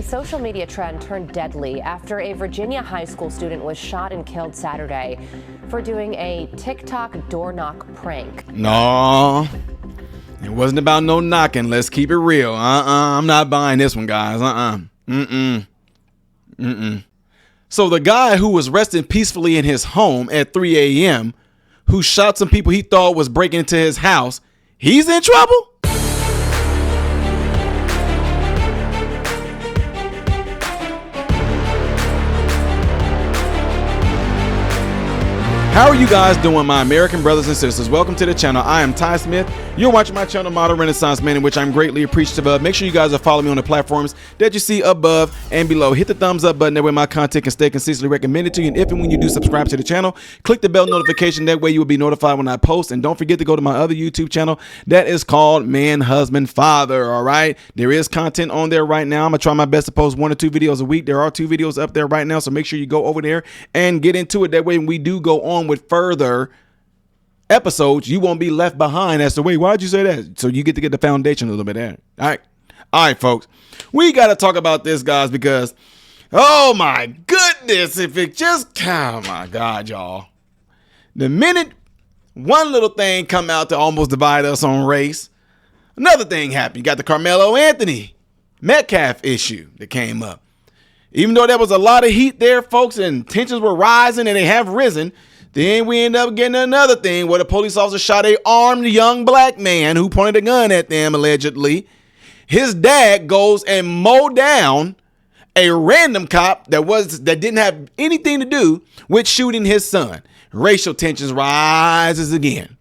social media trend turned deadly after a Virginia high school student was shot and killed Saturday for doing a TikTok door knock prank. No, it wasn't about no knocking. Let's keep it real. I'm not buying this one, guys. So the guy who was resting peacefully in his home at 3 a.m., who shot some people he thought was breaking into his house, he's in trouble? How are you guys doing, my American brothers and sisters? Welcome to the channel. I am Ty Smith. You're watching my channel, Modern Renaissance Man, in which I'm greatly appreciative of. Make sure you guys are following me on the platforms that you see above and below. Hit the thumbs up button. That way my content can stay consistently recommended to you. And if and when you do subscribe to the channel, click the bell notification. That way you will be notified when I post. And don't forget to go to my other YouTube channel that is called Man, Husband, Father. All right. There is content on there right now. I'm going to try my best to post 1 or 2 videos a week. There are 2 videos up there right now. So make sure you go over there and get into it. That way when we do go on with further episodes, you won't be left behind as to, wait, why'd you say that? So you get to get the foundation a little bit there. All right, folks, we got to talk about this, guys, because, oh my goodness, if it just, oh my God, y'all, the minute one little thing come out to almost divide us on race, another thing happened. You got the Carmelo Anthony Metcalf issue that came up. Even though there was a lot of heat there, folks, and tensions were rising, and they have risen, then we end up getting another thing where the police officer shot a armed young black man who pointed a gun at them, allegedly. His dad goes and mow down a random cop that didn't have anything to do with shooting his son. Racial tensions rises again.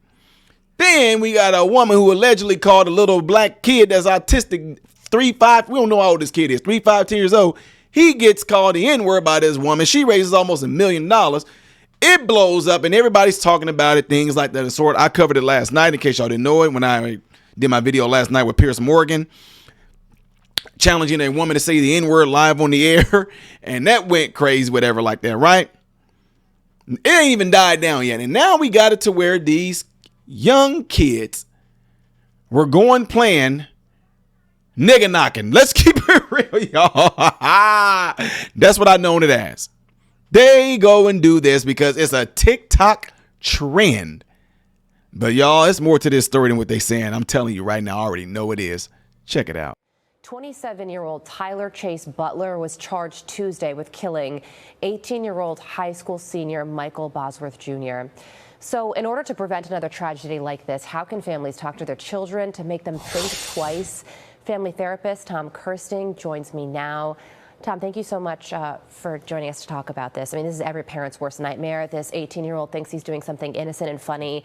Then we got a woman who allegedly called a little black kid that's autistic, 3-5, we don't know how old this kid is, 3, 5, 10 years old. He gets called the N-word by this woman. She raises almost $1 million. It blows up and everybody's talking about it, things like that and sort. I covered it last night in case y'all didn't know it when I did my video last night with Piers Morgan, challenging a woman to say the N-word live on the air. And that went crazy, whatever like that, right? It ain't even died down yet. And now we got it to where these young kids were going playing nigga knocking. Let's keep it real, y'all. That's what I known it as. They go and do this because it's a TikTok trend. But y'all, it's more to this story than what they saying. I'm telling you right now, I already know it is. Check it out. 27-year-old Tyler Butler was charged Tuesday with killing 18-year-old high school senior Michael Bosworth Jr. So in order to prevent another tragedy like this, how can families talk to their children to make them think twice? Family therapist Tom Kirsting joins me now. Tom, thank you so much for joining us to talk about this. I mean, this is every parent's worst nightmare. This 18-year-old thinks he's doing something innocent and funny.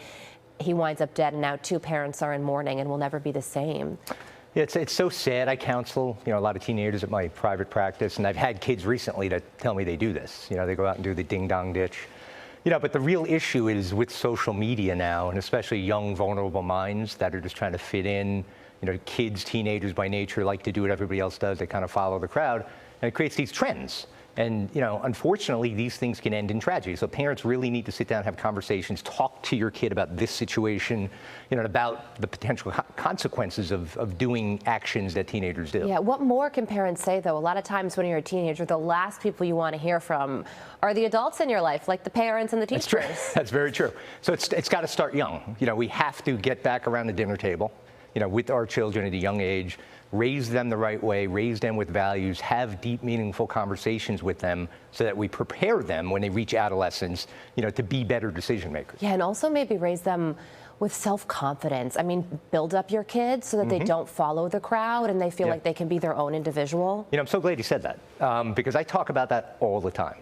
He winds up dead, and now 2 parents are in mourning and will never be the same. Yeah, it's so sad. I counsel, a lot of teenagers at my private practice, and I've had kids recently that tell me they do this. They go out and do the ding-dong ditch. But the real issue is with social media now, and especially young, vulnerable minds that are just trying to fit in. Kids, teenagers by nature like to do what everybody else does. They kind of follow the crowd. And it creates these trends. And, unfortunately, these things can end in tragedy. So parents really need to sit down and have conversations, talk to your kid about this situation, about the potential consequences of doing actions that teenagers do. Yeah, what more can parents say, though? A lot of times when you're a teenager, the last people you want to hear from are the adults in your life, like the parents and the teachers. That's true. That's very true. So it's got to start young. We have to get back around the dinner table, with our children at a young age. Raise them the right way, raise them with values, have deep, meaningful conversations with them so that we prepare them when they reach adolescence, to be better decision makers. Yeah, and also maybe raise them with self-confidence. I mean, build up your kids so that they don't follow the crowd and they feel like they can be their own individual. I'm so glad you said that because I talk about that all the time.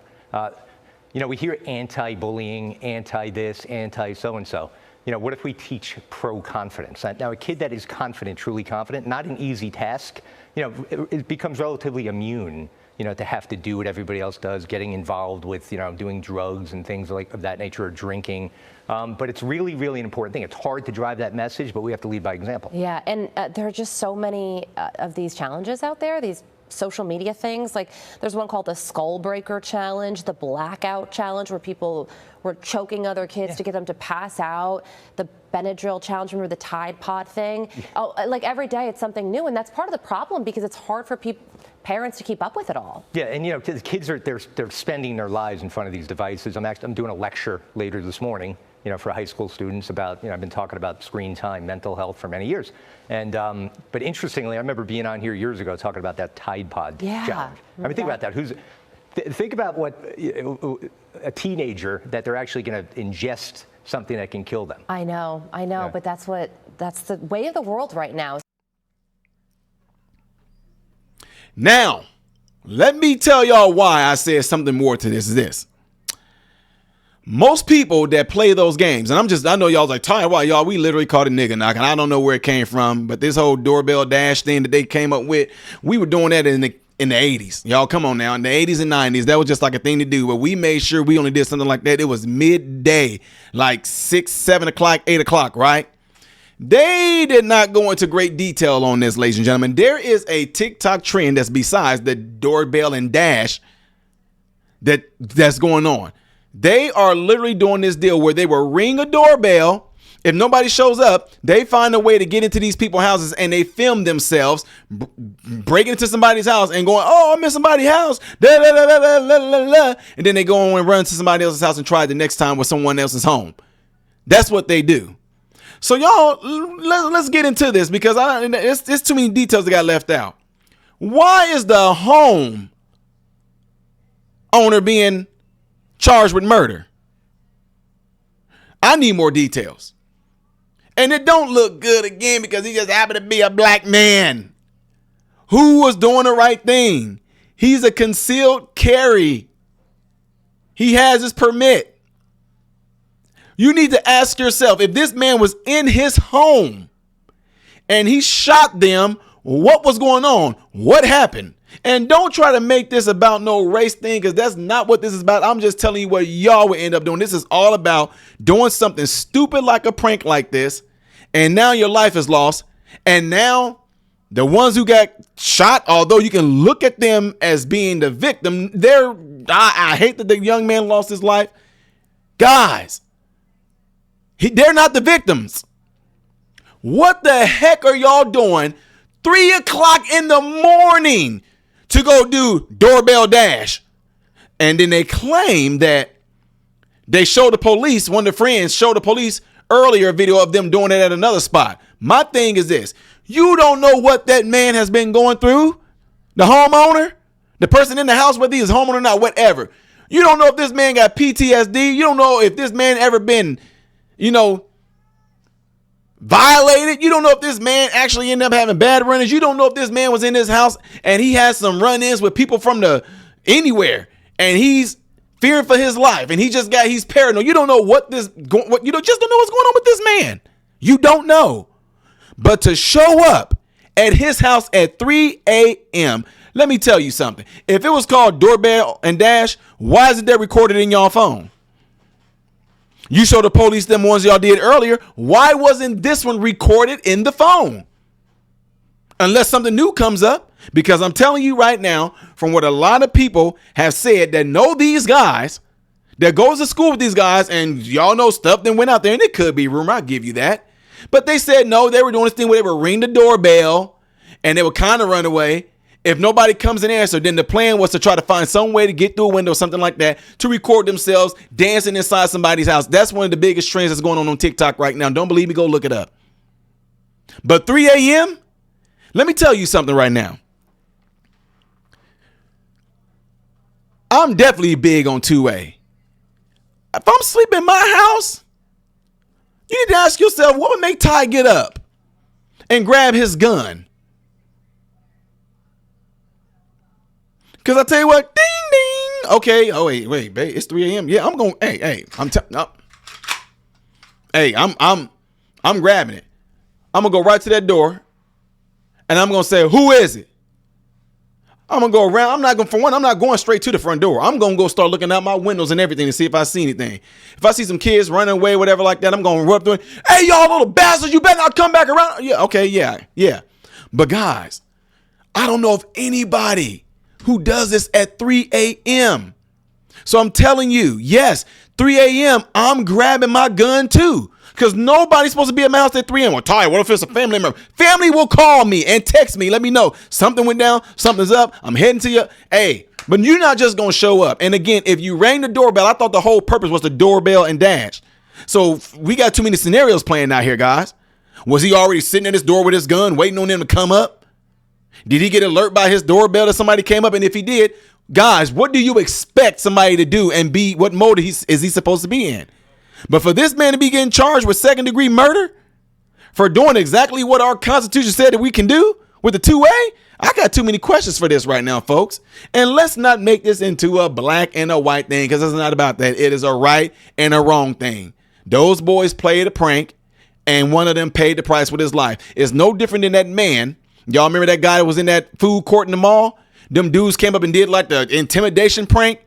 We hear anti-bullying, anti-this, anti-so-and-so. What if we teach pro-confidence? Now, a kid that is confident, truly confident, not an easy task, it becomes relatively immune, to have to do what everybody else does, getting involved with, doing drugs and things like of that nature, or drinking. But it's really, really an important thing. It's hard to drive that message, but we have to lead by example. Yeah, and there are just so many of these challenges out there, these social media things. Like there's one called the Skull Breaker Challenge, the Blackout Challenge, where people were choking other kids to get them to pass out. The Benadryl Challenge, remember the Tide Pod thing? Oh, like every day it's something new, and that's part of the problem because it's hard for parents to keep up with it all. Yeah, and you know, the kids are they're spending their lives in front of these devices. I'm doing a lecture later this morning, you know, for high school students about, you know, I've been talking about screen time, mental health for many years. And but interestingly, I remember being on here years ago talking about that Tide Pod challenge. I mean, think about that. Think about what a teenager that they're actually going to ingest something that can kill them. I know, yeah. But that's the way of the world right now. Now, let me tell y'all why I said something more to this. Most people that play those games, and I know y'all's like, Ty, why y'all, we literally called a nigga knock, and I don't know where it came from, but this whole doorbell dash thing that they came up with, we were doing that in the 80s. Y'all, come on now. In the 80s and 90s, that was just like a thing to do, but we made sure we only did something like that. It was midday, like 6, 7 o'clock, 8 o'clock, right? They did not go into great detail on this, ladies and gentlemen. There is a TikTok trend that's besides the doorbell and dash that's going on. They are literally doing this deal where they will ring a doorbell. If nobody shows up, they find a way to get into these people's houses and they film themselves breaking into somebody's house and going, oh, I'm in somebody's house. Da, da, da, da, da, da, da. And then they go on and run to somebody else's house and try it the next time with someone else's home. That's what they do. So y'all, let's get into this because it's too many details that got left out. Why is the home owner being charged with murder? I need more details. And it don't look good again because he just happened to be a black man who was doing the right thing. He's a concealed carry. He has his permit. You need to ask yourself, if this man was in his home and he shot them, what was going on? What happened? And don't try to make this about no race thing because that's not what this is about. I'm just telling you what y'all would end up doing. This is all about doing something stupid like a prank like this. And now your life is lost. And now the ones who got shot, although you can look at them as being the victim, I hate that the young man lost his life. Guys, they're not the victims. What the heck are y'all doing 3 o'clock in the morning to go do doorbell dash? And then they claim that they showed the police, one of the friends showed the police earlier a video of them doing it at another spot. My thing is this. You don't know what that man has been going through. The homeowner, the person in the house, whether he's a homeowner or not, whatever. You don't know if this man got PTSD. You don't know if this man ever been, violated. You don't know if this man actually ended up having bad run-ins. You don't know if this man was in his house and he has some run-ins with people from anywhere and he's fearing for his life and he's paranoid. You don't know just don't know what's going on with this man. You don't know. But to show up at his house at 3 a.m., let me tell you something. If it was called doorbell and dash, why is it that recorded in y'all phone? You showed the police them ones y'all did earlier. Why wasn't this one recorded in the phone? Unless something new comes up. Because I'm telling you right now, from what a lot of people have said that know these guys, that goes to school with these guys, and y'all know stuff that went out there, and it could be rumor, I'll give you that. But they said no, they were doing this thing where they would ring the doorbell, and they would kind of run away. If nobody comes and answers, then the plan was to try to find some way to get through a window, something like that, to record themselves dancing inside somebody's house. That's one of the biggest trends that's going on TikTok right now. Don't believe me? Go look it up. But 3 a.m., let me tell you something right now. I'm definitely big on 2A. If I'm sleeping in my house, you need to ask yourself, what would make Ty get up and grab his gun? Because I tell you what, ding, ding. Okay. Oh, wait, babe. It's 3 a.m. Yeah, I'm going. I'm grabbing it. I'm going to go right to that door. And I'm going to say, who is it? I'm going to go around. I'm not going straight to the front door. I'm going to go start looking out my windows and everything to see if I see anything. If I see some kids running away, whatever like that, I'm going to run up to it. Hey, y'all little bastards, you better not come back around. Yeah, okay, yeah. But guys, I don't know of anybody who does this at 3 a.m. So I'm telling you, yes, 3 a.m., I'm grabbing my gun too. Because nobody's supposed to be at my house at 3 a.m. Well, Ty, what if it's a family member? Family will call me and text me. Let me know something went down, something's up. I'm heading to you. Hey, but you're not just going to show up. And again, if you rang the doorbell, I thought the whole purpose was the doorbell and dash. So we got too many scenarios playing out here, guys. Was he already sitting at his door with his gun, waiting on them to come up? Did he get alert by his doorbell that somebody came up? And if he did, guys, what do you expect somebody to do and be, what mode is he supposed to be in? But for this man to be getting charged with second-degree murder for doing exactly what our Constitution said that we can do with the 2A, I got too many questions for this right now, folks. And let's not make this into a black and a white thing, because it's not about that. It is a right and a wrong thing. Those boys played a prank, and one of them paid the price with his life. It's no different than that man. Y'all remember that guy that was in that food court in the mall? Them dudes came up and did like the intimidation prank.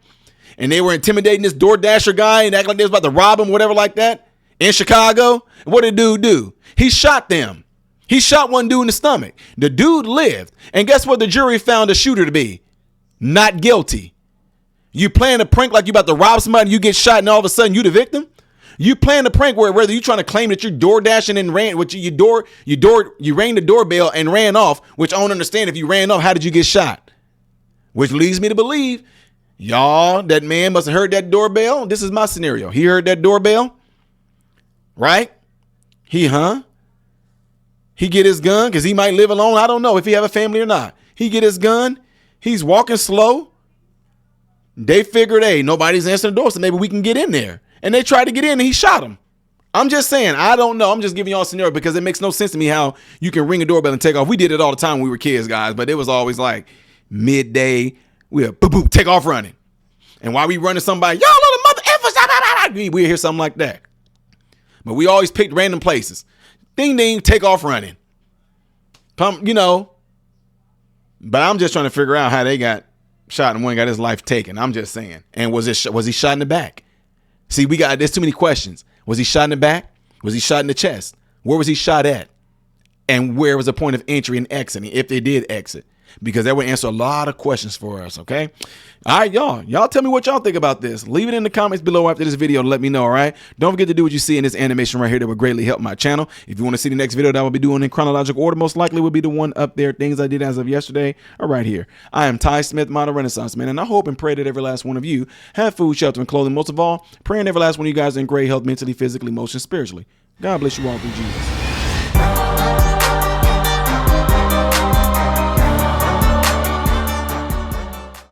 And they were intimidating this DoorDasher guy and acting like they was about to rob him, whatever like that, in Chicago. What did dude do? He shot them. He shot one dude in the stomach. The dude lived. And guess what the jury found the shooter to be? Not guilty. You playing a prank like you about to rob somebody, you get shot, and all of a sudden you the victim? You playing a prank where whether you trying to claim that you're DoorDashing and ran, which you rang the doorbell and ran off, which I don't understand. If you ran off, how did you get shot? Which leads me to believe, y'all, that man must have heard that doorbell. This is my scenario. He heard that doorbell, right? He get his gun because he might live alone. I don't know if he have a family or not. He get his gun. He's walking slow. They figured, hey, nobody's answering the door, so maybe we can get in there. And they tried to get in and he shot him. I'm just saying, I don't know. I'm just giving y'all a scenario because it makes no sense to me how you can ring a doorbell and take off. We did it all the time when we were kids, guys, but it was always like midday. We'll boop, boop, take off running. And while we running somebody, y'all little mother effers, we hear something like that. But we always picked random places. Ding, ding, take off running. Pump, you know. But I'm just trying to figure out how they got shot and one got his life taken. I'm just saying. And was he shot in the back? See, there's too many questions. Was he shot in the back? Was he shot in the chest? Where was he shot at? And where was the point of entry and exiting, if they did exit? Because that would answer a lot of questions for us, okay? All right, y'all tell me what y'all think about this. Leave it in the comments below after this video to let me know, all right? Don't forget to do what you see in this animation right here. That would greatly help my channel. If you want to see the next video that I will be doing in chronological order, most likely will be the one up there, things I did as of yesterday, or right here. I am Ty Smith, model Renaissance man, and I hope and pray that every last one of you have food, shelter, and clothing. Most of all, praying every last one of you guys are in great health, mentally, physically, emotionally, spiritually. God bless you all through Jesus.